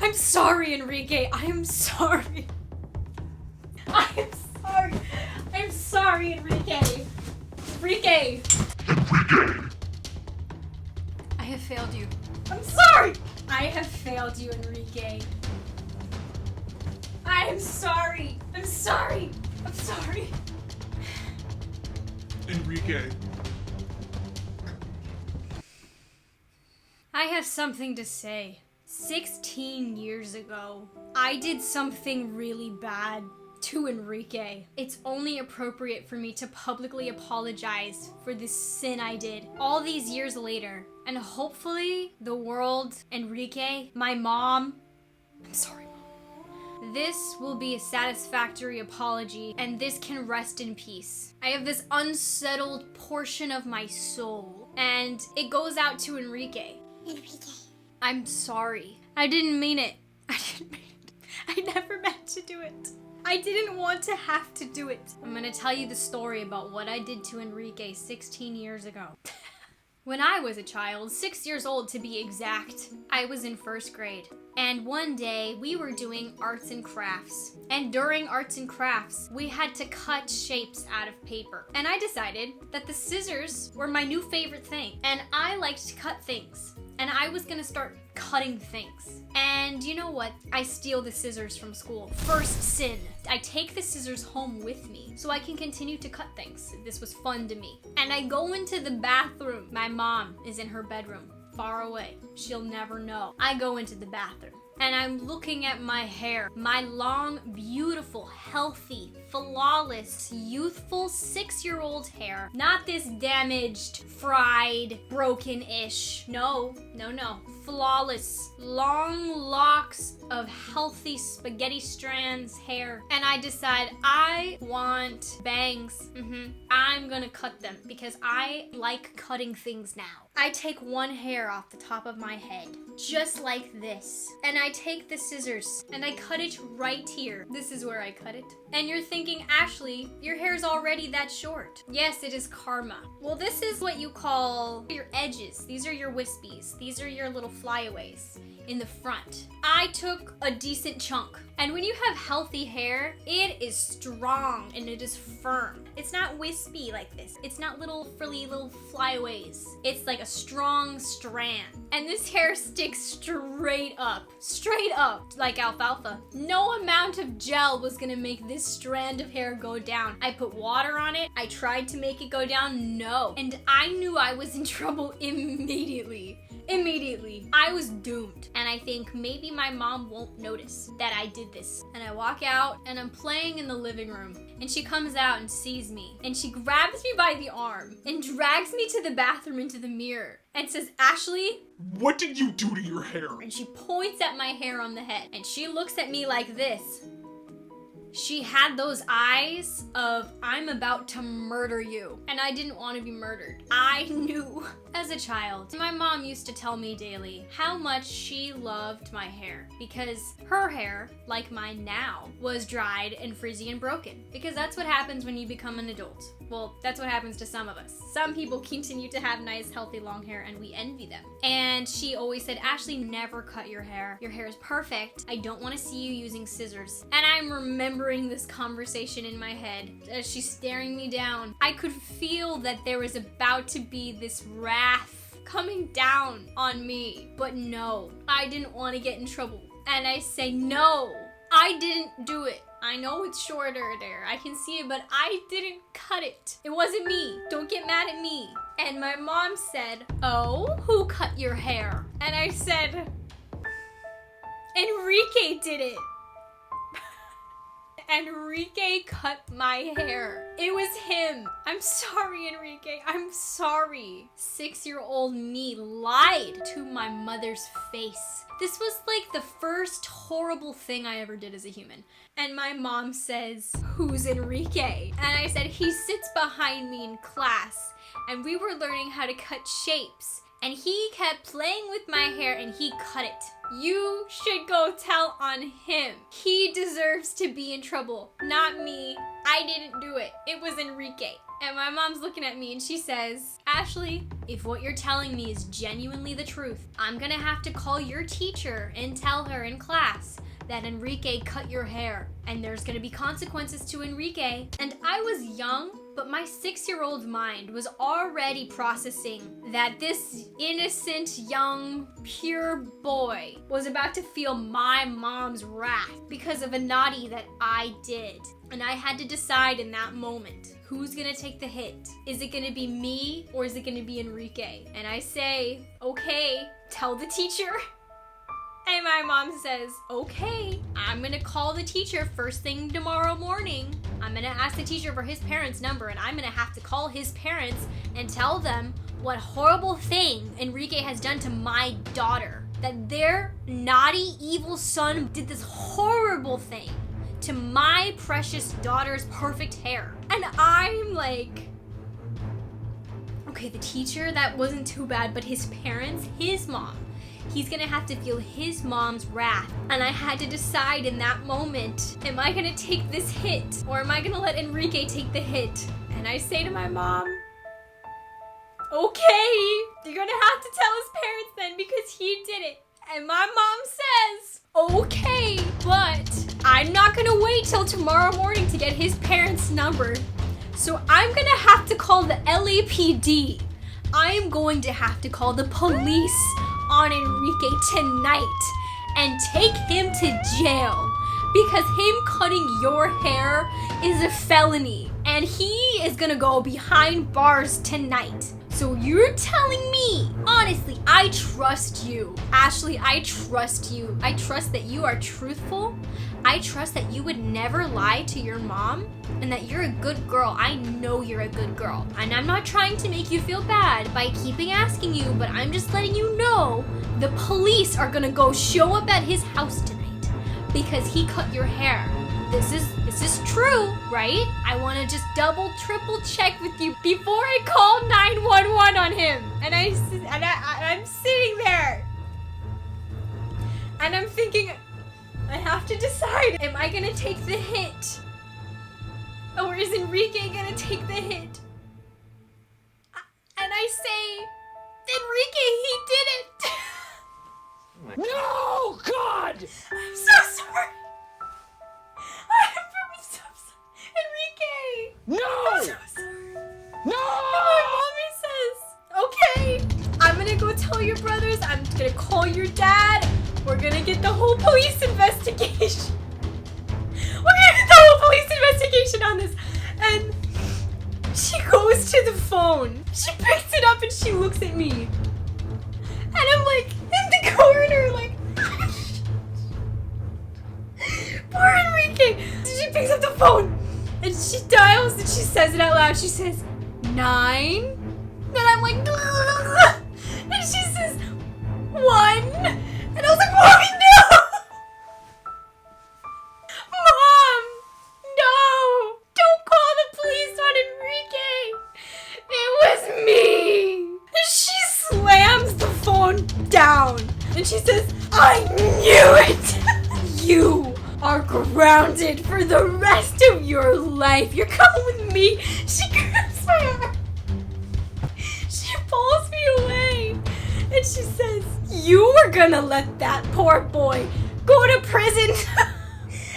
I'm sorry, Enrique. I am sorry. I am sorry. I'm sorry, Enrique. Enrique. I have failed you. I'm sorry. I have failed you, Enrique. I am sorry. I'm sorry. I'm sorry. Enrique. I have something to say. 16 years ago, I did something really bad to Enrique. It's only appropriate for me to publicly apologize for this sin I did all these years later. And hopefully the world, Enrique, my mom, I'm sorry, Mom. This will be a satisfactory apology, and this can rest in peace. I have this unsettled portion of my soul, and it goes out to Enrique. Enrique. I'm sorry. I didn't mean it. I didn't mean it. I never meant to do it. I didn't want to have to do it. I'm gonna tell you the story about what I did to Enrique 16 years ago. When I was a child, 6 years old to be exact, I was in first grade. And one day we were doing arts and crafts. And during arts and crafts, we had to cut shapes out of paper. And I decided that the scissors were my new favorite thing. And I liked to cut things. And I was gonna start cutting things. And you know what? I steal the scissors from school. First sin. I take the scissors home with me so I can continue to cut things. This was fun to me. And I go into the bathroom. My mom is in her bedroom, far away. She'll never know. I go into the bathroom and I'm looking at my hair. My long, beautiful, healthy, flawless, youthful 6-year-old hair. Not this damaged, fried, broken-ish. No. Flawless, long locks of healthy spaghetti strands hair. And I decide I want bangs. I'm gonna cut them because I like cutting things now. I take one hair off the top of my head, just like this. And I take the scissors and I cut it right here. This is where I cut it. And you're thinking, Ashley, your hair's already that short. Yes, it is karma. Well, this is what you call your edges. These are your wispies. These are your little flyaways in the front. I took a decent chunk. And when you have healthy hair, it is strong and it is firm. It's not wispy like this. It's not little frilly little flyaways. It's like a strong strand. And this hair sticks straight up like alfalfa. No amount of gel was gonna make this strand of hair go down. I put water on it. I tried to make it go down. No. And I knew I was in trouble immediately. I was doomed. And I think maybe my mom won't notice that I did this. And I walk out and I'm playing in the living room. And she comes out and sees me. And she grabs me by the arm and drags me to the bathroom into the mirror and says, Ashley, what did you do to your hair? and she points at my hair on the head. And she looks at me like this. She had those eyes of, I'm about to murder you. And I didn't want to be murdered. I knew as a child. My mom used to tell me daily how much she loved my hair because her hair, like mine now, was dried and frizzy and broken. Because that's what happens when you become an adult. Well, that's what happens to some of us. Some people continue to have nice, healthy, long hair and we envy them. And she always said, Ashley, never cut your hair. Your hair is perfect. I don't want to see you using scissors. And I'm remembering this conversation in my head as she's staring me down. I could feel that there was about to be this wrath coming down on me. But no, I didn't want to get in trouble. And I say, no, I didn't do it. I know it's shorter there. I can see it, but I didn't cut it. It wasn't me. Don't get mad at me. And my mom said, oh, who cut your hair? And I said, Enrique did it. Enrique cut my hair. It was him. I'm sorry, Enrique. I'm sorry. 6-year-old me lied to my mother's face. This was like the first horrible thing I ever did as a human. And my mom says, who's Enrique? And I said, he sits behind me in class and we were learning how to cut shapes. And he kept playing with my hair and he cut it. You should go tell on him. He deserves to be in trouble, not me. I didn't do it. It was Enrique. And my mom's looking at me and she says, Ashley, if what you're telling me is genuinely the truth, I'm gonna have to call your teacher and tell her in class that Enrique cut your hair, and there's gonna be consequences to Enrique. And I was young, but my 6-year-old mind was already processing that this innocent, young, pure boy was about to feel my mom's wrath because of a naughty that I did. And I had to decide in that moment, who's gonna take the hit? Is it gonna be me or is it gonna be Enrique? And I say, okay, tell the teacher. And my mom says, okay, I'm gonna call the teacher first thing tomorrow morning. I'm gonna ask the teacher for his parents' number, and I'm gonna have to call his parents and tell them what horrible thing Enrique has done to my daughter. That their naughty, evil son did this horrible thing to my precious daughter's perfect hair. And I'm like, okay, the teacher, that wasn't too bad, but his parents, his mom, he's gonna have to feel his mom's wrath. And I had to decide in that moment, am I gonna take this hit or am I gonna let Enrique take the hit? And I say to my mom, okay, you're gonna have to tell his parents then because he did it. And my mom says, okay, but I'm not gonna wait till tomorrow morning to get his parents' number. So I'm gonna have to call the LAPD. I'm going to have to call the police on Enrique tonight and take him to jail because him cutting your hair is a felony and he is gonna go behind bars tonight. So you're telling me, honestly, I trust you. Ashley, I trust you. I trust that you are truthful. I trust that you would never lie to your mom and that you're a good girl. I know you're a good girl. And I'm not trying to make you feel bad by keeping asking you, but I'm just letting you know the police are gonna go show up at his house tonight because he cut your hair. This is true, right? I want to just double, triple check with you before I call 911 on him. And I'm sitting there and I'm thinking, I have to decide, am I gonna take the hit? Or is Enrique gonna take the hit? And I say, Enrique, he did it! No, God! I'm so sorry. I'm so sorry. Enrique! No! I'm so sorry. No! My mommy says, okay, I'm gonna go tell your brothers, I'm gonna call your dad, we're gonna get the whole police investigation. We're gonna get the whole police investigation on this. And she goes to the phone. She picks it up and she looks at me. And I'm like in the corner, like, poor Enrique. She picks up the phone and she dials and she says it out loud. She says, 9. And I'm like, and she says, 1. And I was like, Mommy, no! Mom, no! Don't call the police on Enrique! It was me! And she slams the phone down. And she says, I knew it! You are grounded for the rest of your life. You're coming with me. She grabs my arm. She pulls me away. And she says, you were gonna let that poor boy go to prison.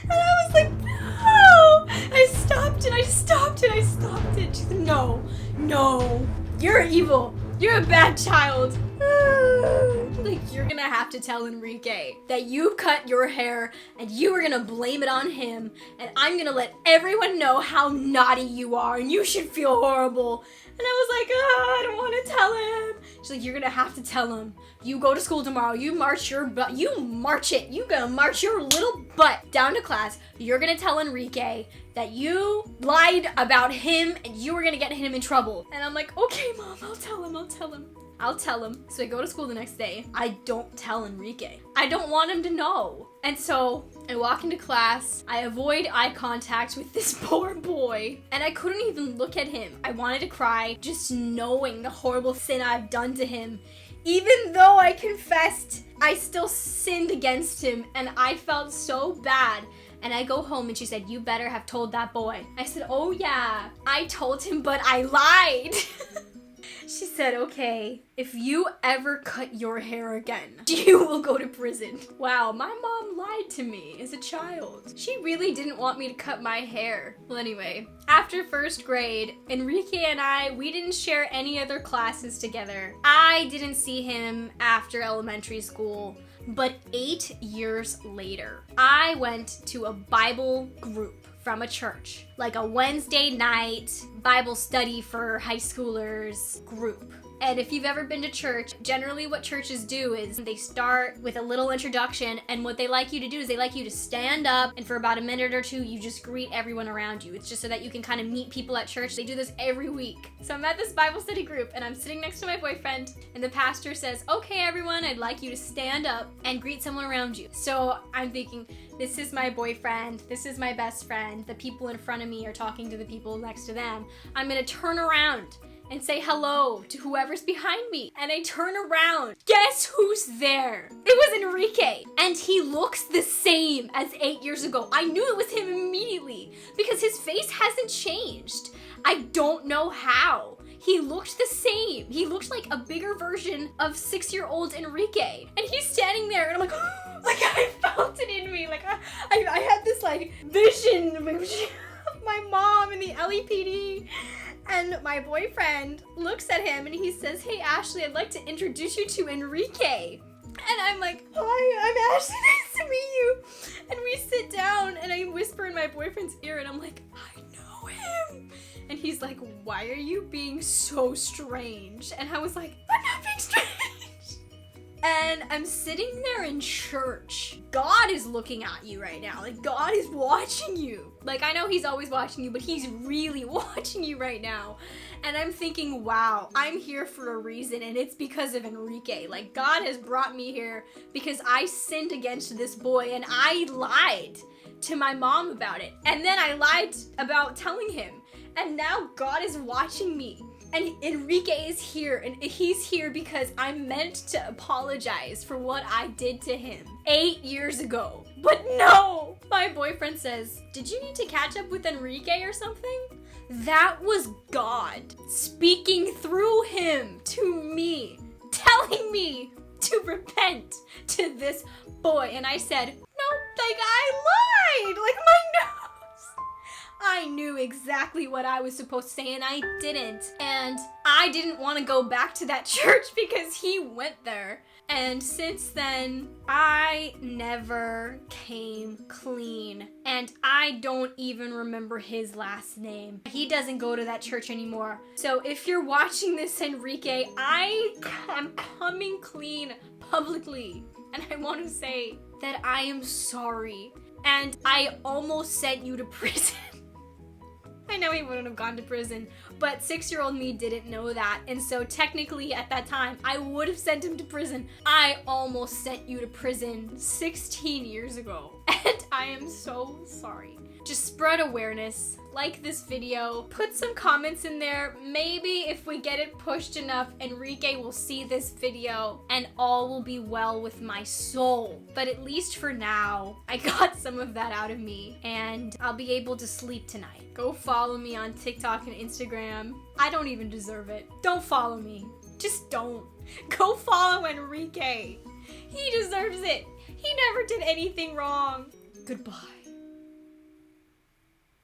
And I was like, no. I stopped it. She said, no, you're evil. You're a bad child. Like, you're gonna have to tell Enrique that you cut your hair and you were gonna blame it on him, and I'm gonna let everyone know how naughty you are and you should feel horrible. And I was like, I don't want to tell him. She's like, you're gonna have to tell him. You go to school tomorrow. You march your butt. You march it. You gonna march your little butt down to class. You're gonna tell Enrique that you lied about him and you were gonna get him in trouble. And I'm like, okay, Mom, I'll tell him. So I go to school the next day. I don't tell Enrique. I don't want him to know. And so I walk into class. I avoid eye contact with this poor boy. And I couldn't even look at him. I wanted to cry just knowing the horrible sin I've done to him. Even though I confessed, I still sinned against him and I felt so bad. And I go home and she said, you better have told that boy. I said, oh yeah, I told him, but I lied. She said, okay, if you ever cut your hair again, you will go to prison. Wow, my mom lied to me as a child. She really didn't want me to cut my hair. Well, anyway, after first grade, Enrique and we didn't share any other classes together. I didn't see him after elementary school, but 8 years later, I went to a Bible group from a church, like a Wednesday night Bible study for high schoolers group. And if you've ever been to church, generally what churches do is they start with a little introduction, and what they like you to do is they like you to stand up, and for about a minute or two, you just greet everyone around you. It's just so that you can kind of meet people at church. They do this every week. So I'm at this Bible study group, and I'm sitting next to my boyfriend, and the pastor says, okay, everyone, I'd like you to stand up and greet someone around you. So I'm thinking, this is my boyfriend, this is my best friend, the people in front of me are talking to the people next to them. I'm gonna turn around and say hello to whoever's behind me. And I turn around. Guess who's there? It was Enrique. And he looks the same as 8 years ago. I knew it was him immediately because his face hasn't changed. I don't know how. He looked the same. He looked like a bigger version of 6-year-old Enrique. And he's standing there and I'm like, like I felt it in me. Like I had this like vision of my mom in the LEPD. And my boyfriend looks at him and he says, hey, Ashley, I'd like to introduce you to Enrique. And I'm like, hi, I'm Ashley, nice to meet you. And we sit down and I whisper in my boyfriend's ear and I'm like, I know him. And he's like, why are you being so strange? And I was like, I'm not being strange. And I'm sitting there in church. God is looking at you right now. Like, God is watching you. Like, I know he's always watching you, but he's really watching you right now. And I'm thinking, wow, I'm here for a reason, and it's because of Enrique. Like, God has brought me here because I sinned against this boy, and I lied to my mom about it. And then I lied about telling him. And now God is watching me. And Enrique is here, and he's here because I'm meant to apologize for what I did to him 8 years ago. But no! My boyfriend says, did you need to catch up with Enrique or something? That was God speaking through him to me, telling me to repent to this boy. And I said, no, like I lied, like my nose. I knew exactly what I was supposed to say and I didn't. And I didn't want to go back to that church because he went there. And since then, I never came clean. And I don't even remember his last name. He doesn't go to that church anymore. So if you're watching this, Enrique, I am coming clean publicly. And I want to say that I am sorry. And I almost sent you to prison. I know he wouldn't have gone to prison, but 6-year-old me didn't know that. And so technically at that time, I would have sent him to prison. I almost sent you to prison 16 years ago. And I am so sorry. Just spread awareness, like this video, put some comments in there. Maybe if we get it pushed enough, Enrique will see this video and all will be well with my soul. But at least for now, I got some of that out of me and I'll be able to sleep tonight. Go follow me on TikTok and Instagram. I don't even deserve it. Don't follow me. Just don't. Go follow Enrique. He deserves it. He never did anything wrong. Goodbye.